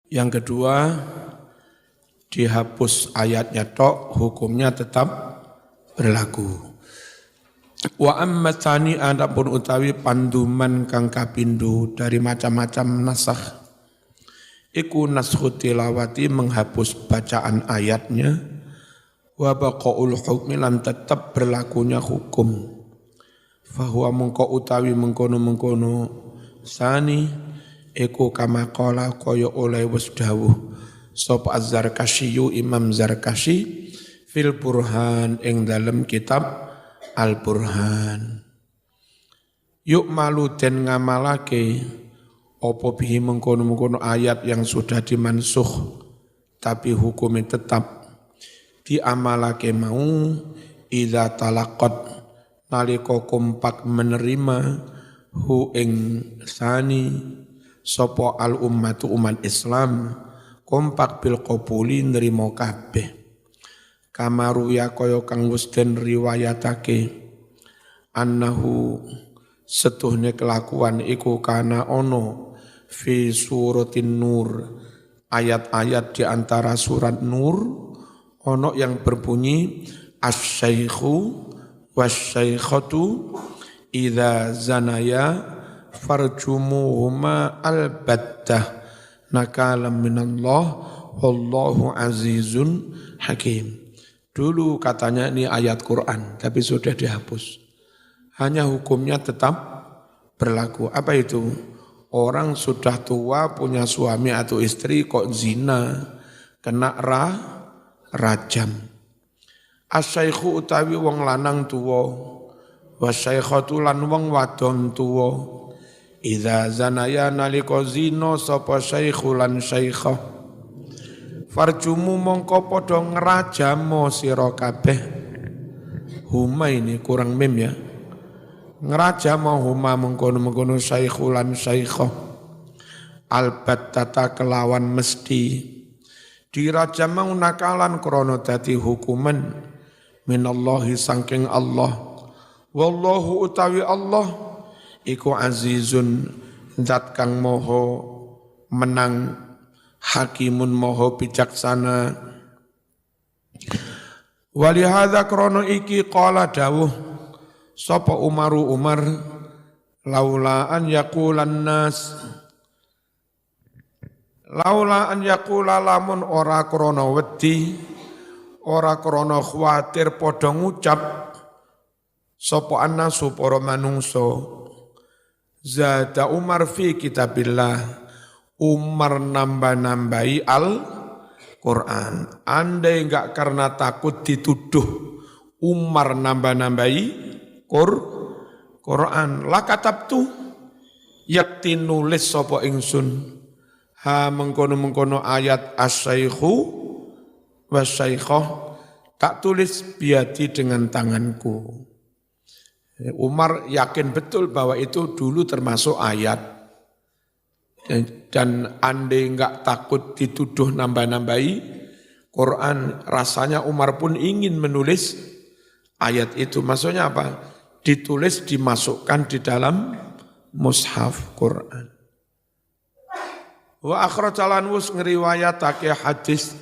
Yang kedua, dihapus ayatnya tok, hukumnya tetap berlaku. Wa amma tsani adapun utawi panduman kang kapindho dari macam-macam nasakh iku naskhu tilawati menghapus bacaan ayatnya wa baqaul hukmi lan tetap berlakunya hukum. Fahuwa mengko utawi mengkono-mengkono sani iku kama qala kaya oleh wis dawuh sapa Az-Zarkasyi Imam Zarkasyi fil Burhan ing dalem kitab Al-Burhan. Yuk malu den ngamalake apa bihi mengkono-mengkono ayat yang sudah dimansuh tapi hukumnya tetap diamalake mau idza talaqat nalika kompak menerima hu ing sani sapa al ummatu umat Islam kompak bil qabuli nrimo kabeh. Kamaru ya kaya kang wis den riwayatake annahu setuhne kelakuan iku kana ono fi suratin nur ayat-ayat di antara surat Nur ono yang berbunyi asy-syaikhu wasy-syaikhatu idza zanaya farjumuhuma albattah nakalam minallah wallahu azizun hakim. Dulu katanya ini ayat Quran, tapi sudah dihapus. Hanya hukumnya tetap berlaku. Apa itu? Orang sudah tua, punya suami atau istri, kok zina, kena rajam. Asyaikhu utawi wong lanang tuwa, wasyaikhatu lan wong wadon tuwa. Idza zanaya nalika zina sapa syaikhu lan syaikhah. Farjumu mongko padha ngrajamo sira kabeh. Huma ini kurang mim ya. Ngrajamo huma mengkono-mengkono syaikhu lan syaikhah. Albattata kelawan mesti. Dirajam nakalan krana dadi hukuman minallahi saking Allah. Wallahu utawi Allah iku azizun zat kang maha menang hakimun moho bijaksana. Walihadza krono iki qala dawuh sapa Umaru Umar laula an yaqulan nas laula an yaqula lamun ora krana wedi ora krana kuwatir padha ngucap sapa annasu para manungsa zada Umar fi kitabillah Umar nambah-nambahi Al-Quran. Andai enggak karena takut dituduh Umar nambah-nambahi Quran. Lakatabtu yakti nulis sapa ingsun. Ha mengkono-mengkono ayat as-syaikhu was-syaikhah tak tulis biadi dengan tanganku. Umar yakin betul bahwa itu dulu termasuk ayat. Dan andai enggak takut dituduh nambah-nambahi Quran, rasanya Umar pun ingin menulis ayat itu. Maksudnya apa? Ditulis, dimasukkan di dalam mushaf Quran. Wa akhrajalan wus ngriwayatake hadis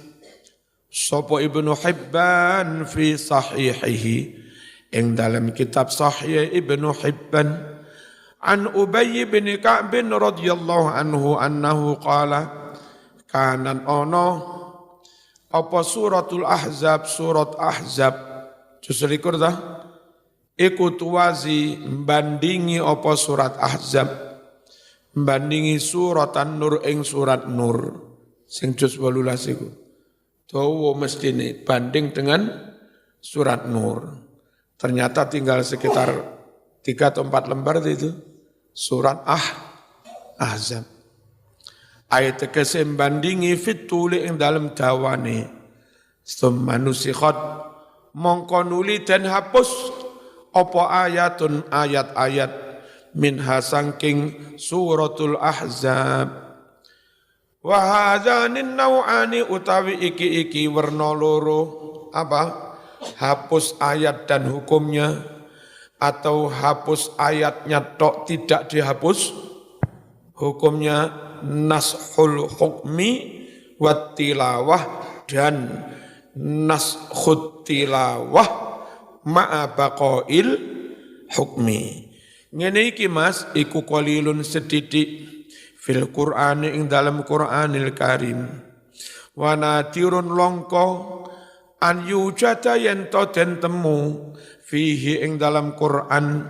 sapa Ibnu Hibban fi sahihihi ing dalam kitab Sahih Ibnu Hibban an Ubay bin Ka'b radhiyallahu anhu annahu qala kanan ono apa suratul Ahzab surat Ahzab juz likur dah iku tuwazi bandingi apa surat Ahzab bandingi surat An-Nur ing surat Nur sing juz 18 iku dawa mestine banding dengan surat Nur ternyata tinggal sekitar 3 atau 4 lembar itu surat Ahzab. Ayat kesim bandingi fituli ing dalam dawane. Summa nusikhat mongko nuli dan hapus apa ayatun ayat-ayat minha sangking suratul Ahzab. Wa hadzanin nau'ani utawi iki werna loro apa? Hapus ayat dan hukumnya atau hapus ayatnya tok tidak dihapus hukumnya nashul hukmi wat tilawah dan naskhut tilawah ma'a baqail hukmi. Ngene iki Mas, iku qalilun sedidik fil Qur'ani ing dalam Qur'anil Karim. Wa nadirun longko an yujada yen to den temu fihi ing dalam Qur'an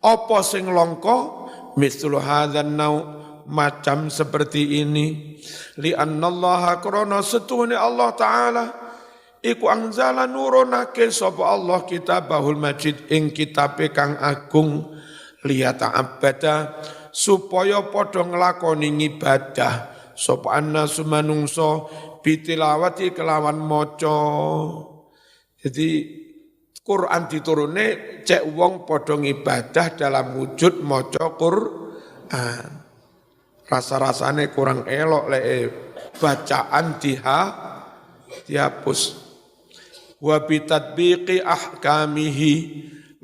apa sing longko mislu hadzal nau macam seperti ini li annallaha krana setune Allah taala iku anzala nurunake sapa Allah kitabahul majid ing kitabe kang agung liyata'abbada supaya padha nglakoni ibadah sapa annasu manungsa bitilawati kelawan maca. Jadi Quran diturune cek wong padha ngibadah dalam wujud maca Quran. Rasa-rasane kurang elok lek bacaan dihapus. Wa bitatbiqi ahkamihi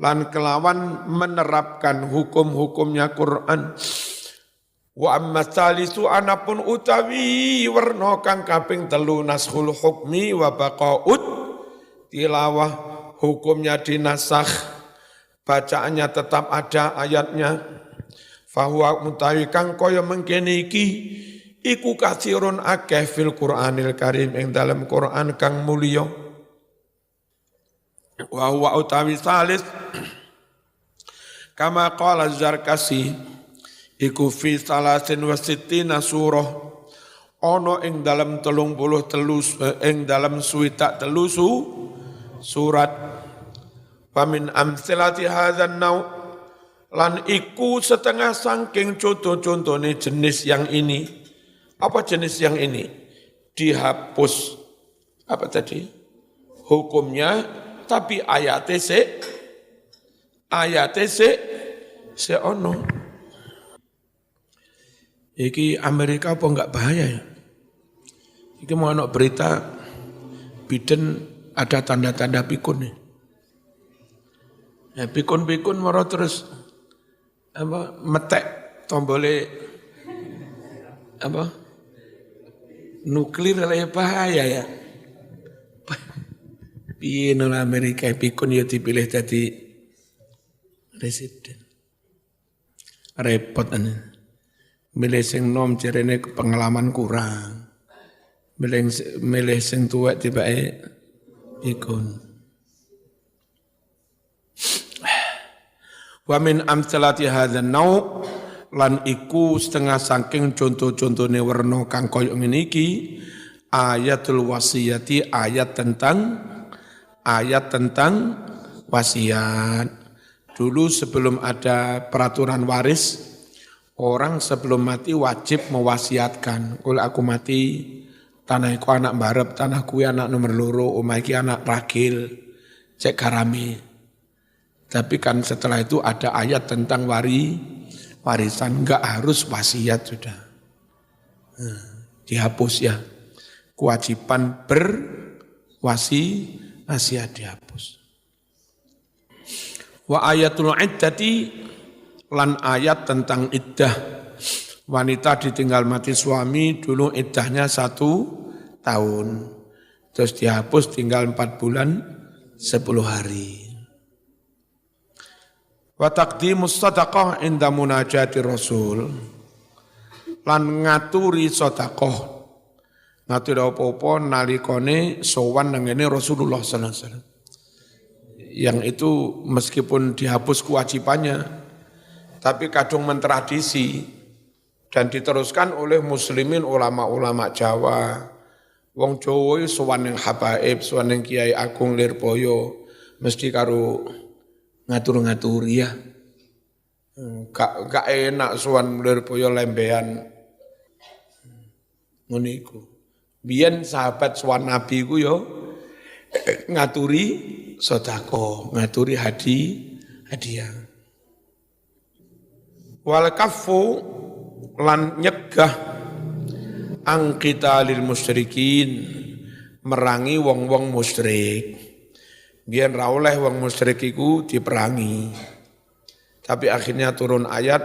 lan kelawan menerapkan hukum-hukumnya Quran. Wa amma tsalisu anapun utawi werna kang kaping 3 naskhul hukmi wa baqaut tilawah hukumnya dinasakh bacaannya tetap ada ayatnya fahuwa mutawi kang kaya mengkene iki iku katsirun akeh fil Qur'anil Karim ing dalam Quran kang mulya wa huwa utawi salis kama qala Zarkasi iku fi salasin wa sittina surah ono ing dalam 33 ing dalam suwidak telusu surat pamin amsilati hadzan nau lan iku setengah saking contoh-contohnya jenis yang ini. Apa jenis yang ini? Dihapus apa tadi? Hukumnya tapi ayate se ono. Iki Amerika apa enggak bahaya ya? Iki mau anak berita Biden ada tanda-tanda pikun nih. Ya, pikun-pikun moro terus apa metek tombole apa nuklir lah bahaya ya. Piye nang Amerika pikun ya dipilih jadi presiden. Repot ane. Milih sing nom jarene pengalaman kurang. Milih sing tuwek tibake pikun. Wa min amsalati hadzal nau lan iku setengah saking contoh-contohne werna kang kaya ngene iki ayatul wasiyati ayat tentang wasiat. Dulu sebelum ada peraturan waris orang sebelum mati wajib mewasiatkan. Kalau aku mati, tanahku anak barep, tanahku anak nomor 2, omah iki anak ragil, cek garami. Tapi kan setelah itu ada ayat tentang warisan, enggak harus wasiat sudah. Dihapus ya. Kewajiban wasiat dihapus. Wa ayatul iddati lan ayat tentang iddah. Wanita ditinggal mati suami dulu iddahnya 1 tahun. Terus dihapus tinggal 4 bulan 10 hari. Wa taqdimus sadaqah inda munajati Rasul. Lan ngaturi sedekah. Ngaturi apa-apa nalikane sowan nang ngene Rasulullah sallallahu alaihi wasallam. Yang itu meskipun dihapus kewajibannya, tapi kadung mentradisi dan diteruskan oleh muslimin ulama-ulama Jawa. Wong Jawa sowan ning habaib, sowan ning Kiai Agung Lirboyo mesti karo ngatur-ngaturi ya. Gak enak sowan Lirboyo lembean. Ngono iku. Biyen sahabat sowan Nabi ku yo ngaturi sedekah, ngaturi hadiah. Wal kafu lan nyegah angkita lil musyrikin merangi wong-wong musyrik. Biyen ra oleh wong musyrik iku diperangi. Tapi akhirnya turun ayat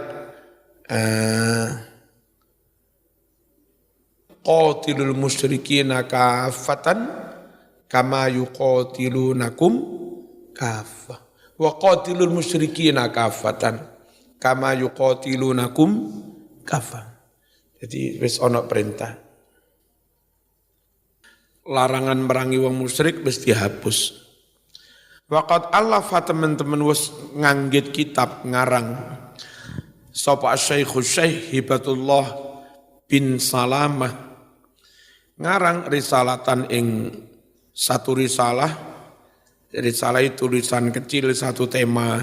qatilul musyrikina kaffatan kama yuqatilunakum kaffah. Wa qatilul musyrikina kaffatan kama yuqatilunakum kaffah. Jadi wis ana perintah. Larangan merangi wong musyrik wis dihapus. Waqad allafa teman-teman wis nganggit kitab ngarang sapa Syekh Hibatullah bin Salamah ngarang risalatan ing satu risalah itu tulisan kecil satu tema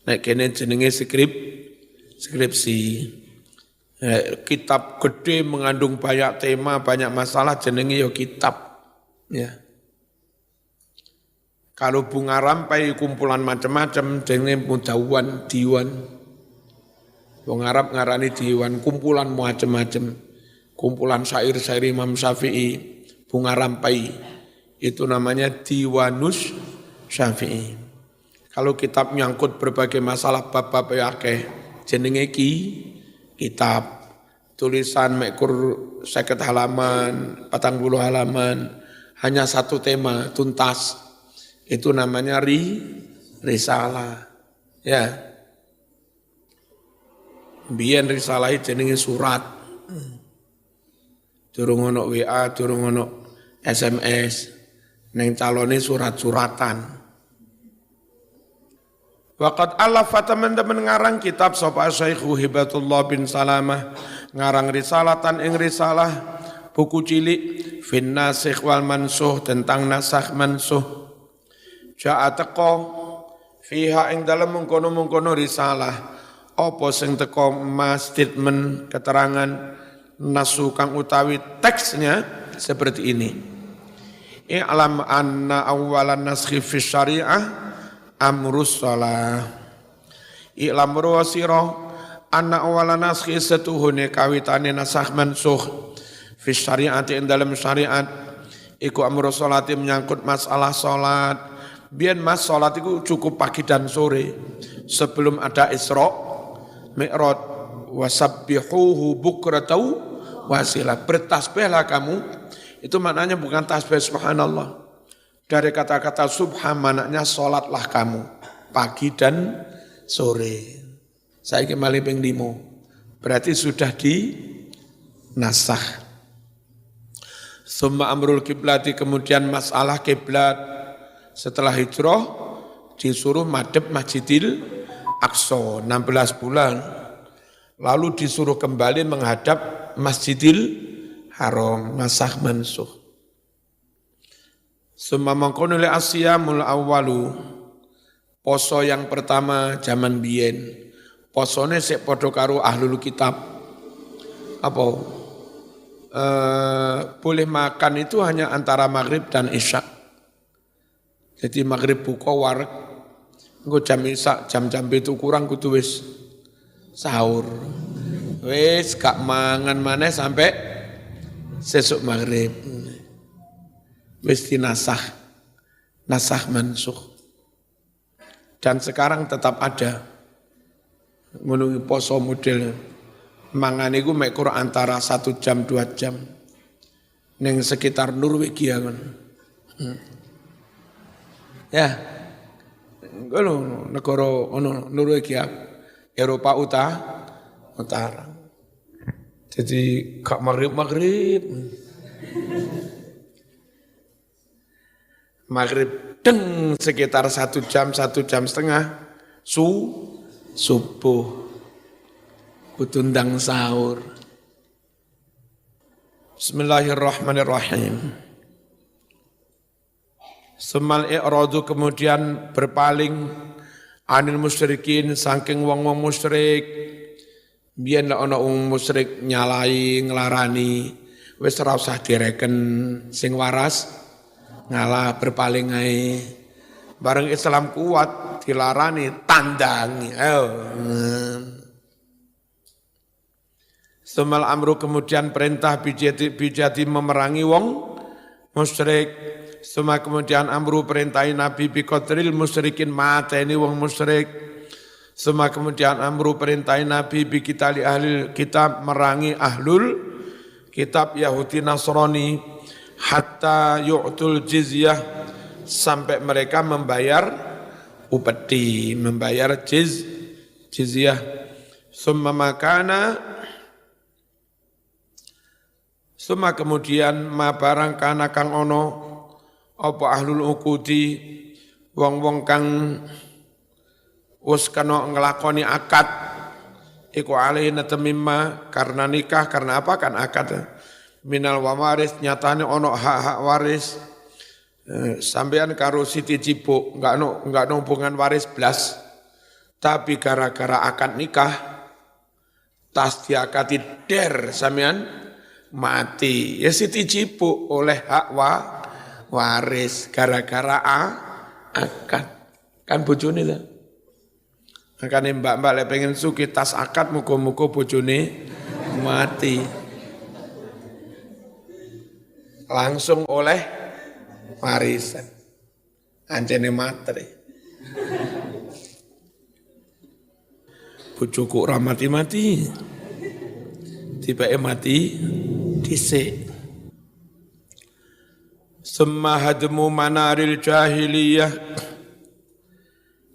nek kene jenenge skripsi. Kitab gede mengandung banyak tema, banyak masalah jenenge ya kitab. Ya. Kalau bunga rampai kumpulan macam-macam jenenge mudawwan, diwan. Wong Arab ngarani diwan, kumpulan macam-macam. Kumpulan syair-syair Imam Syafi'i, bunga rampai. Itu namanya Diwanus Syafi'i. Kalau kitab nyangkut berbagai masalah bab-bab akeh jenenge kitab. Tulisan mekur 50 halaman, 40 halaman, hanya satu tema tuntas. Itu namanya risalah. Ya. Biyen risalah jenenge surat. Durung ono WA, durung ono SMS. Neng calone surat-suratan. Waqad alafa teman-teman ngarang kitab sapa Syekh Hibatullah bin Salamah ngarang risalatan ing risalah buku cilik fin nasikh wal mansuh tentang nasakh mansuh. Ja'a teko fiha ing dalem mengkono-mengkono risalah apa sing teko mas statement keterangan nasu kang utawi teksnya seperti ini. I'lam anna awwalan naskhi fi syariah amrus shalah. I'lam ruwasira anna awwalan naskhi setuhune kawitane nasakh mansukh fi syariati ing dalam syariat iku amrus sholati menyangkut masalah salat. Biyen mas salat iku cukup pagi dan sore sebelum ada Isra Mi'raj wasabbihuhu bukratan wasilah. Bertasbihlah kamu. Itu maknanya bukan tasbih subhanallah. Dari kata-kata subhan maknanya sholatlah kamu pagi dan sore. Saya kembali ping 5. Berarti sudah dinasakh. Summa amrul kiblati kemudian masalah kiblat setelah hijrah disuruh madhep Masjidil Aqsa 16 bulan. Lalu disuruh kembali menghadap Masjidil Haram, nasakh mansukh. Summa mangkono li asyamul awwalu. Poso yang pertama zaman biyen. Posone sik padha karo ahlul kitab. Apa? Boleh makan itu hanya antara maghrib dan isya. Jadi maghrib buka wareg. Engko jam isya, jam-jam itu kurang kudu wis sahur. Wis gak mangan maneh sampai sesuk maghrib. Wis dinasakh, nasakh mansukh. Dan sekarang tetap ada. Menunggu poso model mangan iku mek kur antara 1 jam 2 jam. Ning sekitar Norwegia kan. Ya. Ngono negara ono Norwegia, Eropa Utara. Jadi gak maghrib. Maghrib deng sekitar 1 jam 1,5 subuh. Kutundang sahur. Bismillahirrahmanirrahim. Semal i'radu kemudian berpaling anil musyrikin saking wong-wong musyrik. Biyen lek ana wong musyrik nyalai nglarani wis ora usah direken sing waras ngalah berpaling ae. Bareng Islam kuat dilarani tandangi. Ayo. Sumal amru kemudian perintah bijati memerangi wong musyrik. Suma kemudian amru perintahi Nabi biqatril musyrikin mateni wong musyrik. Suma kemudian amru perintahi Nabi bikitali ahli kitab merangi ahlul kitab Yahudi Nasrani hatta yu'tul jizyah sampai mereka membayar upeti, membayar jizyah. Summa kemudian ma barang kana kang ono apa ahlul uqudi wong-wong kang wis kana nglakoni akad iku alaina tamimma karena nikah karena apa kan akad minal waris nyatane ono hak-hak waris sampean karo Siti Cipuk enggak ono hubungan waris blas tapi gara-gara akad nikah tas diakati der sampean mati ya Siti Cipuk oleh hak waris gara-gara akad kan bojone ta makane mbak-mbak lek pengen sugih tas akad muga-muga bojone mati langsung oleh warisan anjene matre bojoku ora mati-mati tibake mati dhisik. Summa hadmu manaril jahiliyah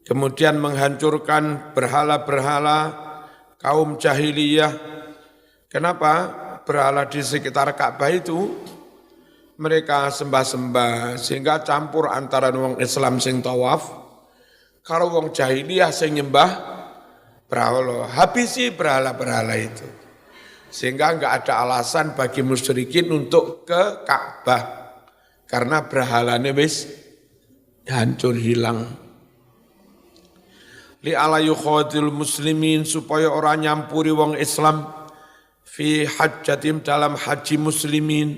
kemudian menghancurkan berhala-berhala kaum jahiliyah. Kenapa? Berhala di sekitar Ka'bah itu mereka sembah-sembah sehingga campur antara wong Islam sing tawaf karo wong jahiliyah sing nyembah berhala. Habisi berhala-berhala itu. Sehingga enggak ada alasan bagi musyrikin untuk ke Ka'bah. Karena berhalanya wis hancur hilang. Li ala yukhadil muslimin supaya orang nyampuri wong Islam fi hajjatim dalam haji muslimin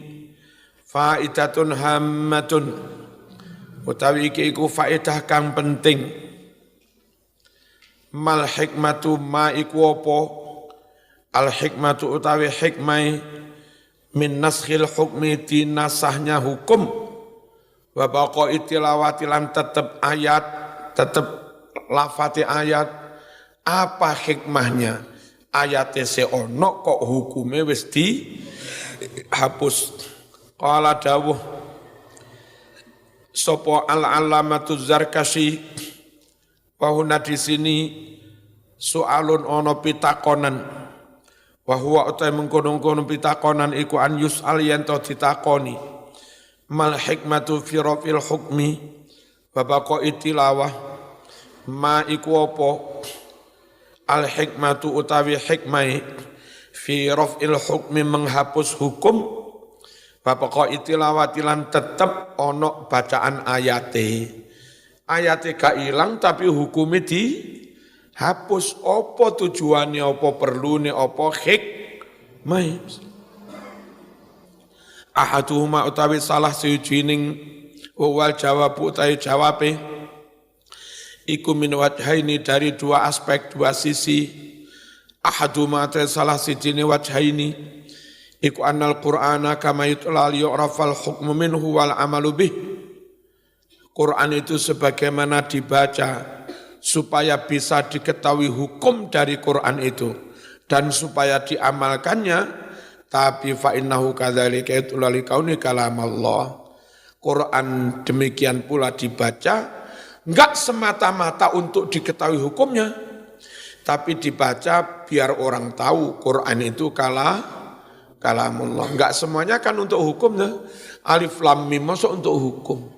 faidatun hammatun utawi iki iku faedah kang penting mal hikmatu ma iku apa al hikmatu utawi hikmah min naskhil hukmi dinasahnya hukum wa baqa'i tilawati lan tetep ayat tetep lafati ayat apa hikmahnya ayate se ono kok hukume wis dihapus qala dawuh sapa al-allamatu Zarkashi wa huna di sini soalun ono pitakonan wa huwa utai mengkono-kono pitakonan iku an yus'al yen to ditakoni mal hikmatu fi rafil hukmi wa baqa'i tilawah ma iku apa al hikmatu utawi hikmah fi rafil hukmi menghapus hukum wa baqa'i tilawati lan tetep ono bacaan ayate gak ilang tapi hukume hapus apa tujuannya, apa perlune, apa hikmah. Ahaduhuma utawi salah sijining wal jawab utawi jawabe iku min wajhaini dari dua aspek, dua sisi. Ahaduhuma utawi salah sijining wajhaini iku annal Qur'ana kama yutlal yu'rafal hukmu minhu wal amalu bih. Quran itu sebagaimana dibaca supaya bisa diketahui hukum dari Quran itu dan supaya diamalkannya tapi fa innahu kadzalika yutlalli kauni kalam Allah. Quran demikian pula dibaca enggak semata-mata untuk diketahui hukumnya tapi dibaca biar orang tahu Quran itu kalamullah. Enggak semuanya kan untuk hukumnya. Alif lam mim masuk untuk hukum.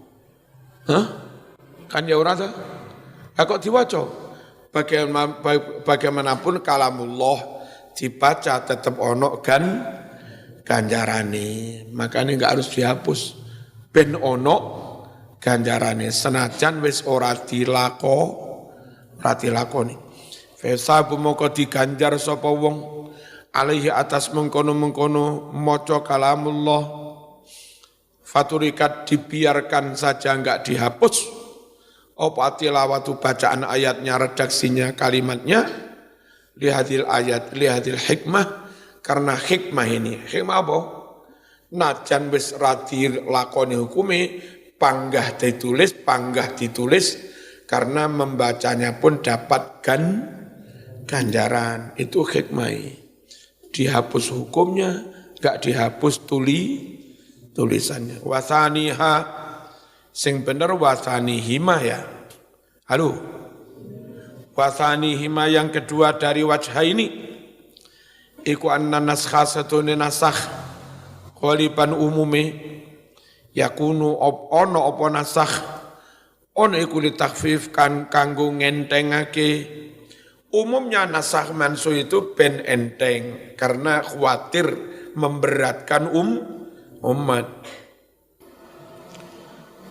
Kan ya ora ta? Kok diwaca? Bagaimanapun kalamullah dibaca tetap ono ganjarane. Makanya enggak harus dihapus. Ben ono ganjarane senajan wis ora dilakoni. Fesa bumoko diganjar sapa wong alaihi atas mengkono-mengkono maca kalamullah. Faturikat dibiarkan saja enggak dihapus. Apa tilawatu bacaan ayatnya, redaksinya, kalimatnya, lihadil ayat, lihadil hikmah, karena hikmah ini. Hikmah apa? Najan wis radi lakoni hukumi, panggah ditulis, karena membacanya pun dapat ganjaran. Itu hikmah. Dihapus hukumnya, gak dihapus tulisannya. Wasaniha sing bener wasanihima ya. Halo. Wasanihima yang kedua dari wajah ini iku anna naskha satune nasakh khaliban umume yakunu ono apa nasakh ono iku litakhfif kan kanggo ngentengake. Umumnya nasakh mansuh itu ben enteng karena khawatir memberatkan umat.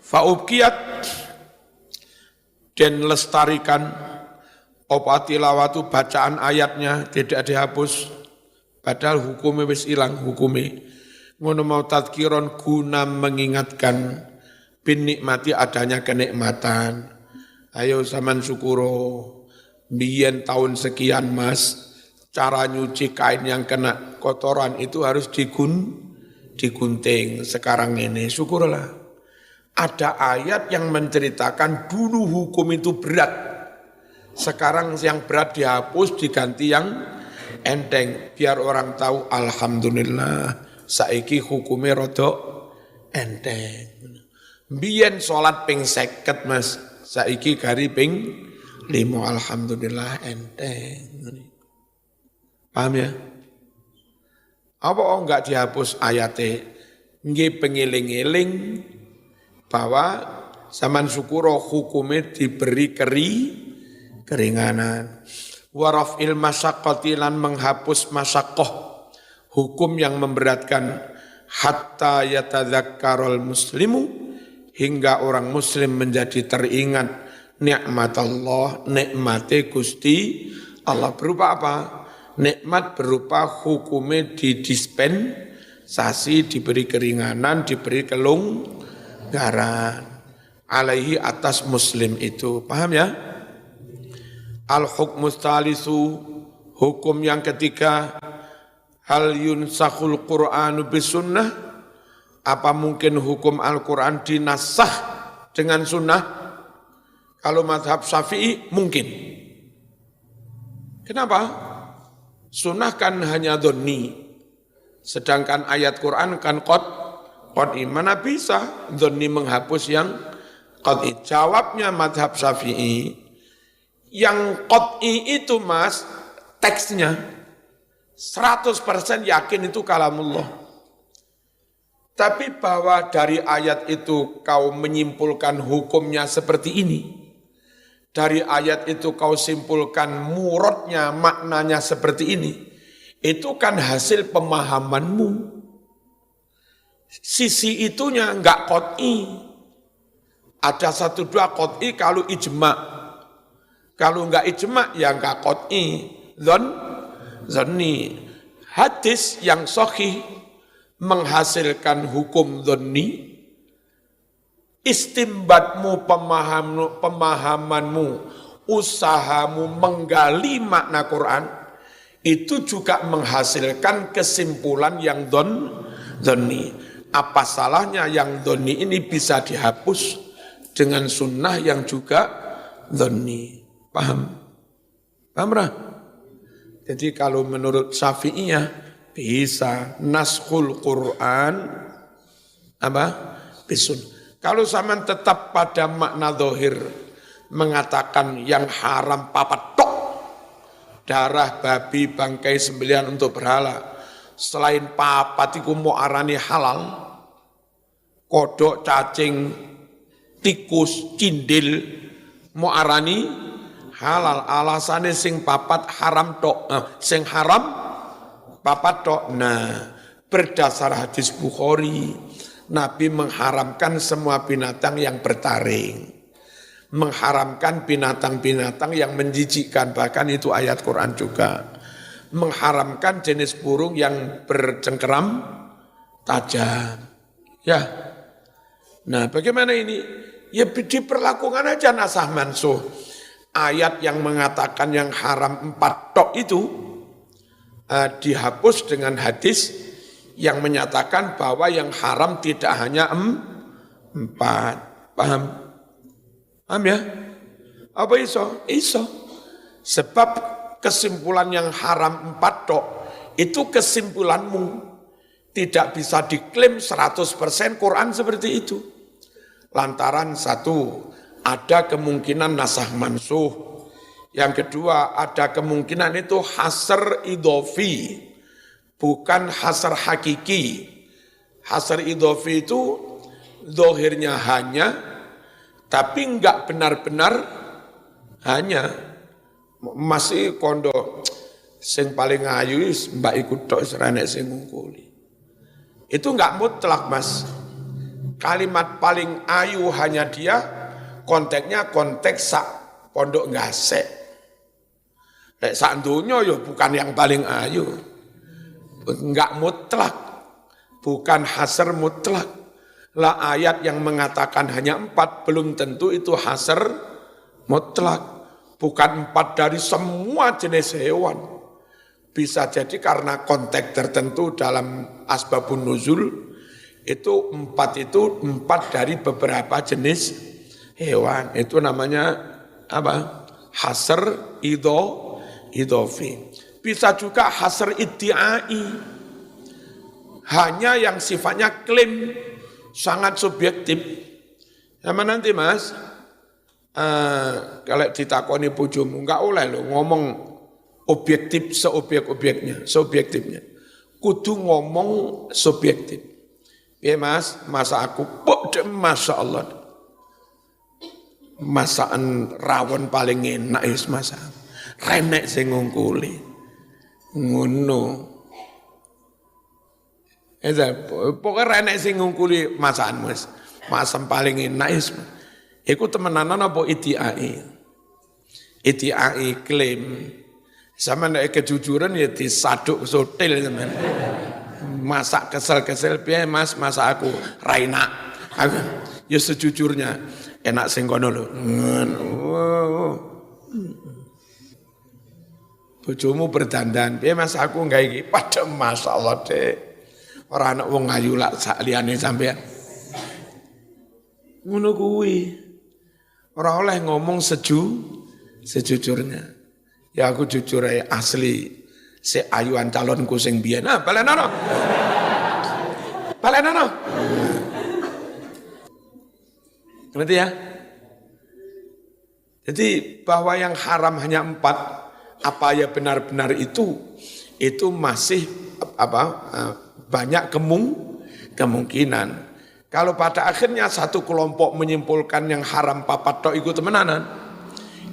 Fa'ubkiyat dan lestarikan apa tilawatu bacaan ayatnya tidak dihapus padahal hukumnya wis ilang hukumnya. Ngono mau tadkiron guna mengingatkan bin nikmati adanya kenikmatan. Ayo zaman syukuro. Biyen tahun sekian mas, cara nyuci kain yang kena kotoran itu harus digunting. Sekarang ini syukurlah. Ada ayat yang menceritakan dulu hukum itu berat. Sekarang yang berat dihapus diganti yang enteng. Biar orang tahu alhamdulillah saiki hukumnya rodok enteng. Biyen sholat ping 50 mas, saiki gari ping 5 alhamdulillah enteng. Paham ya? Apa enggak dihapus ayatnya? Nggih pengiling-iling bahwa zaman syukuro hukumnya diberi keringanan. Warafil masyaqqati lan menghapus masyaqqah hukum yang memberatkan hatta yatadzakkarul muslimu hingga orang muslim menjadi teringat nikmat Allah, nikmate Gusti Allah berupa apa? Nikmat berupa hukumnya didispensasi, diberi keringanan, diberi kelonggaran. Alaihi atas muslim itu. Paham ya? Al-hukmus talisu, hukum yang ketiga, hal yunsakhul Qur'anu bisunnah, apa mungkin hukum Al-Quran dinasah dengan sunnah? Kalau mazhab Syafi'i mungkin. Kenapa? Sunnah kan hanya dhonni. Sedangkan ayat Quran kan qat'i. Mana bisa dhonni menghapus yang qat'i? Jawabnya mazhab Syafi'i, yang qat'i itu mas, teksnya 100% yakin itu kalamullah. Tapi bahwa dari ayat itu kau menyimpulkan hukumnya seperti ini, dari ayat itu kau simpulkan muradnya, maknanya seperti ini, itu kan hasil pemahamanmu. Sisi itunya enggak qat'i. Ada 1-2 qat'i kalau ijma'. Kalau enggak ijma' ya enggak qat'i. Dhanni. Hadis yang sahih menghasilkan hukum dhanni. Istimbatmu, pemahamanmu, usahamu menggali makna Quran, itu juga menghasilkan kesimpulan yang dhanni. Apa salahnya yang dhanni ini bisa dihapus dengan sunnah yang juga dhanni? Paham? Paham lah? Jadi kalau menurut Syafi'iyah bisa naskhul Quran apa? Bisun. Kalau zaman tetap pada makna zahir mengatakan yang haram papat tok, darah babi bangkai sembelihan untuk berhala, selain papat iku mau arani halal, kodok, cacing, tikus, cindil mau arani halal. Alasannya sing papat haram tok, sing haram papat tok. Nah, berdasar hadis Bukhari, Nabi mengharamkan semua binatang yang bertaring, mengharamkan binatang-binatang yang menjijikkan, bahkan itu ayat Quran juga, mengharamkan jenis burung yang bercengkeram tajam. Ya, nah bagaimana ini? Ya diperlakukan aja nasah mansuh. Ayat yang mengatakan yang haram 4 tok itu dihapus dengan hadis yang menyatakan bahwa yang haram tidak hanya 4. Paham? Paham ya? Apa iso? Iso. Sebab kesimpulan yang haram 4 tok itu kesimpulanmu. tidak bisa diklaim 100% Quran seperti itu. Lantaran satu, ada kemungkinan nasakh mansuh. Yang kedua, ada kemungkinan itu hasr idhofi, bukan hasr hakiki. Hasr idhofi itu zahirnya hanya, tapi enggak benar-benar hanya. Masih kondo sing paling ayu mbak ikut tok serane sing ngungkuli. Itu enggak mutlak, Mas. Kalimat paling ayu hanya dia, konteksnya konteks sak pondok ngasek. Lek sak donya ya bukan yang paling ayu. Enggak mutlak. Bukan hasr mutlak. Lah ayat yang mengatakan hanya 4 belum tentu itu hasr mutlak. Bukan 4 dari semua jenis hewan. Bisa jadi karena konteks tertentu dalam asbabun nuzul, itu 4 dari beberapa jenis hewan. Itu namanya apa? Hasr idhofi. Bisa juga hasr iddi'ai. Hanya yang sifatnya klaim, sangat subjektif. Sama nanti Mas, kalau ditakoni bojomu, enggak oleh lo ngomong objektif seobjektifnya. Kudu ngomong subjektif. Ya Mas, masa aku Masya Allah. Masakan rawon paling enak is masa. Renek sing ngungkuli. Ngono. Pokoknya renek sing ngungkuli masakan Mas. Masakan paling enak is. Iku temenanan apa ITAI? ITAI klaim. Sama nek kejujuran ya disaduk sotil teman. Masak kesel-kesel piye Mas, masak aku Raina. Ya sejujurnya enak sing kono lho. Bojomu berdandan, piye Mas aku nggae iki? Padha masyaallah, Dek. Ora ana wong ayu lak sak liyane sampean. Ngono kuwi. Ora oleh ngomong sejujurnya. Ya aku jujur ae asli. Si ayuan calonku sing biyen. Balenono. Ngerti ya? Jadi bahwa yang haram hanya 4, apa ya benar-benar itu masih banyak kemungkinan. Kalau pada akhirnya satu kelompok menyimpulkan yang haram papat tok iku temenanan,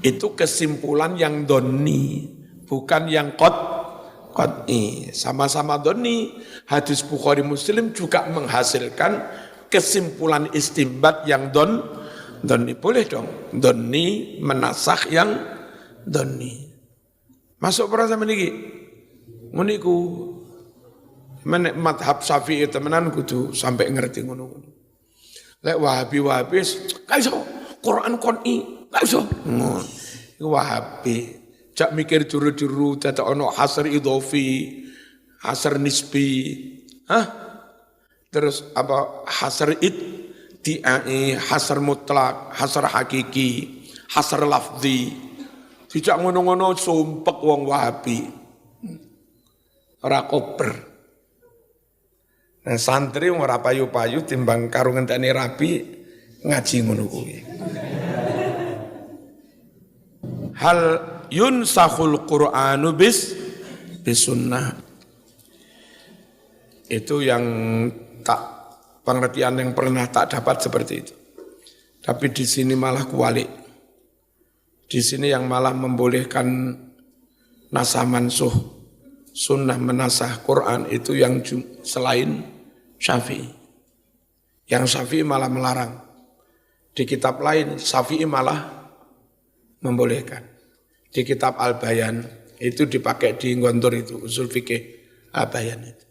itu kesimpulan yang doni, bukan yang qat'i. Sama-sama doni, hadis Bukhari Muslim juga menghasilkan kesimpulan istimbat yang doni. Boleh dong, doni menasakh yang doni. Masuk perasa meniki, muniku menek madhab Syafi'i temenan kudu sampai ngerti ngono. Lek Wahabi gak iso Quran qat'i, gak iso. Iku Wahabi. Jak mikir juru-juru dadak ono hasr idhofi, hasr nisbi. Terus apa hasr iddi'ai, hasr mutlak, hasr hakiki, hasr lafzi. Dijak ngono-ngono sumpek wong Wahabi. Ora kober. Nah, santri ora payu-payu timbang karo ngenteni rapi ngaji ngono kuwi. Hal yunsakhul Qur'anu bisunnah. Itu yang pengertian yang pernah tak dapat seperti itu. Tapi di sini malah kualik. Di sini yang malah membolehkan nasakh mansuh, sunnah menasakh Quran itu yang selain Syafi'i. Yang Syafi'i malah melarang. Di kitab lain Syafi'i malah membolehkan. Di kitab Al-Bayan itu dipakai di Gontor itu, usul fikih Al-Bayan itu.